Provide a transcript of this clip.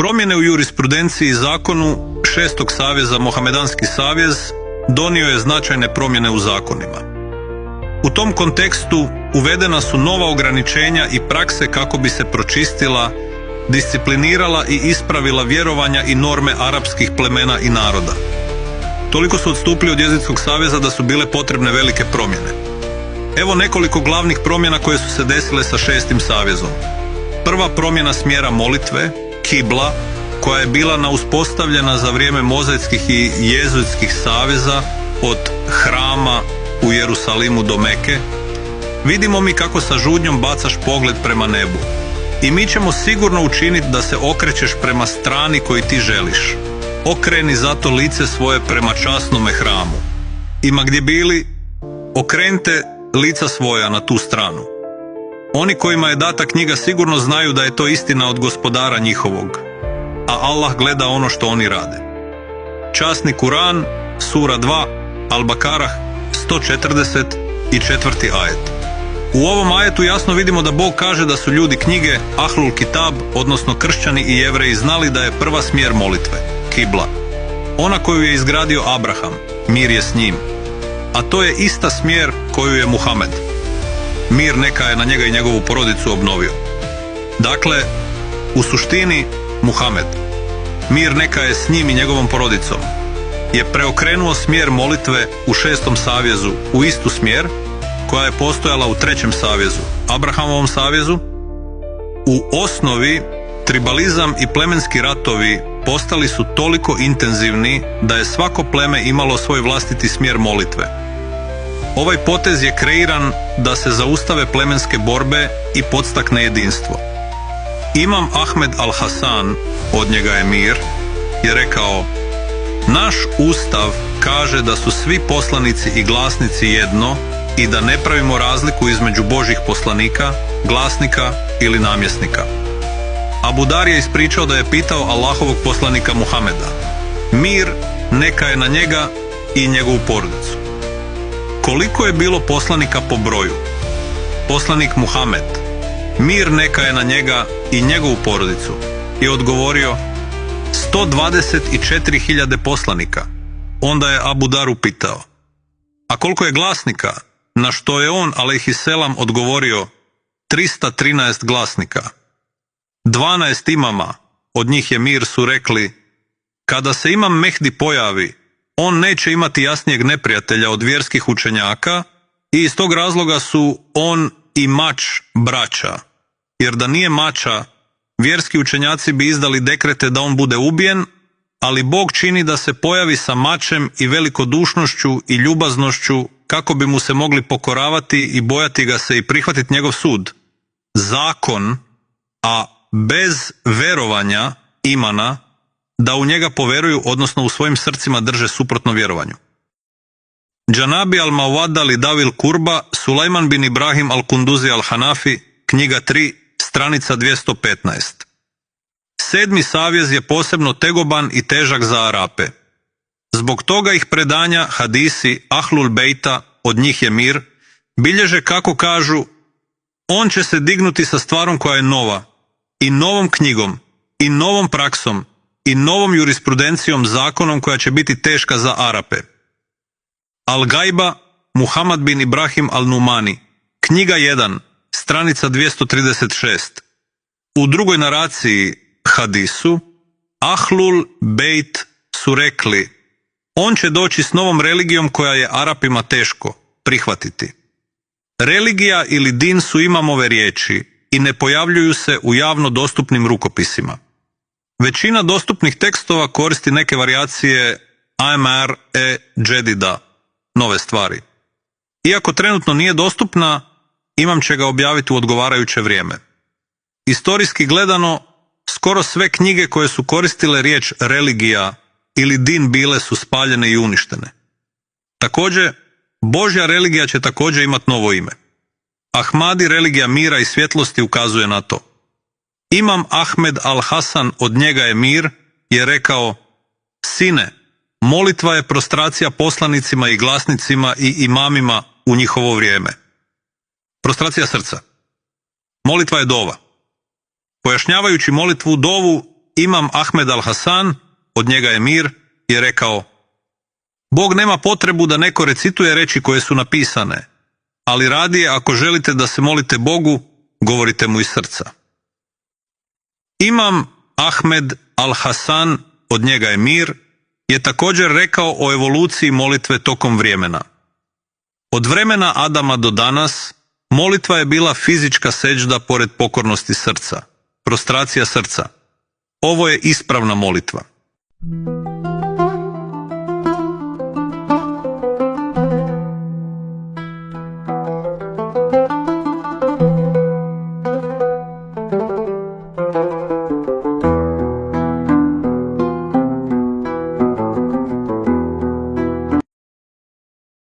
Promjene u jurisprudenciji i zakonu Šestog saveza, Mohamedanski savez, donio je značajne promjene u zakonima. U tom kontekstu uvedena su nova ograničenja i prakse kako bi se pročistila, disciplinirala i ispravila vjerovanja i norme arapskih plemena i naroda. Toliko su odstupili od Jezidskog saveza da su bile potrebne velike promjene. Evo nekoliko glavnih promjena koje su se desile sa Šestim savezom. Prva promjena smjera molitve, kibla, koja je bila uspostavljena za vrijeme mozaitskih i jezuitskih saveza od hrama u Jerusalimu do Meke. Vidimo mi kako sa žudnjom bacaš pogled prema nebu. I mi ćemo sigurno učiniti da se okrećeš prema strani koji ti želiš. Okreni zato lice svoje prema časnome hramu. Ima gdje bili, okrenite lica svoja na tu stranu. Oni kojima je data knjiga sigurno znaju da je to istina od Gospodara njihovog, a Allah gleda ono što oni rade. Časni Kuran, sura 2, Al-Bakarah, 144. ajet. U ovom ajetu jasno vidimo da Bog kaže da su ljudi knjige, Ahlul Kitab, odnosno kršćani i jevreji, znali da je prva smjer molitve, kibla, ona koju je izgradio Abraham, mir je s njim, a to je ista smjer koju je Muhamed, mir neka je na njega i njegovu porodicu, obnovio. Dakle, u suštini Muhamed, mir neka je s njim i njegovom porodicom, je preokrenuo smjer molitve u Šestom savezu u istu smjer koja je postojala u Trećem savezu, Abrahamovom savezu. U osnovi tribalizam i plemenski ratovi postali su toliko intenzivni da je svako pleme imalo svoj vlastiti smjer molitve. Ovaj potez je kreiran da se zaustave plemenske borbe i podstakne jedinstvo. Imam Ahmed al-Hasan, od njega je mir, je rekao: naš ustav kaže da su svi poslanici i glasnici jedno i da ne pravimo razliku između Božjih poslanika, glasnika ili namjesnika. Abu Dar je ispričao da je pitao Allahovog poslanika Muhameda: mir neka je na njega i njegovu porodicu. Koliko je bilo poslanika po broju? Poslanik Muhamed, mir neka je na njega i njegovu porodicu, je odgovorio: 124.000 poslanika. Onda je Abu Dar upitao: a koliko je glasnika? Na što je on, alejhiselam, odgovorio: 313 glasnika. 12 imama, od njih je mir, su rekli: kada se imam Mehdi pojavi, on neće imati jasnijeg neprijatelja od vjerskih učenjaka i iz tog razloga su on i mač braća, jer da nije mača, vjerski učenjaci bi izdali dekrete da on bude ubijen, ali Bog čini da se pojavi sa mačem i velikodušnošću i ljubaznošću kako bi mu se mogli pokoravati i bojati ga se i prihvatiti njegov sud, zakon, a bez verovanja, imana, da u njega poveruju, odnosno u svojim srcima drže suprotno vjerovanju. Džanabi al-Mawad al-Davil Kurba, Sulejman bin Ibrahim al-Kunduzi al-Hanafi, knjiga 3, stranica 215. Sedmi savez je posebno tegoban i težak za Arape. Zbog toga ih predanja, hadisi, Ahlul Bejta, od njih je mir, bilježe kako kažu: on će se dignuti sa stvarom koja je nova, i novom knjigom, i novom praksom, i novom jurisprudencijom, zakonom koja će biti teška za Arape. Al-Gajba, Muhammad bin Ibrahim al-Numani, knjiga 1, stranica 236. U drugoj naraciji, hadisu, Ahlul Bejt su rekli: on će doći s novom religijom koja je Arapima teško prihvatiti. Religija ili din su imamove riječi i ne pojavljuju se u javno dostupnim rukopisima. Većina dostupnih tekstova koristi neke varijacije Amr e Džedida, nove stvari. Iako trenutno nije dostupna, imam će ga objaviti u odgovarajuće vrijeme. Istorijski gledano, skoro sve knjige koje su koristile riječ religija ili din bile su spaljene i uništene. Također, Božja religija će također imati novo ime. Ahmadi, religija mira i svjetlosti, ukazuje na to. Imam Ahmed al-Hasan, od njega je mir, je rekao: sine, molitva je prostracija poslanicima i glasnicima i imamima u njihovo vrijeme. Prostracija srca. Molitva je dova. Pojašnjavajući molitvu dovu, Imam Ahmed al-Hasan, od njega je mir, je rekao: Bog nema potrebu da neko recituje riječi koje su napisane, ali radije ako želite da se molite Bogu, govorite mu iz srca. Imam Ahmed al-Hasan, od njega je mir, je također rekao o evoluciji molitve tokom vremena. Od vremena Adama do danas, molitva je bila fizička seđda pored pokornosti srca, prostracija srca. Ovo je ispravna molitva.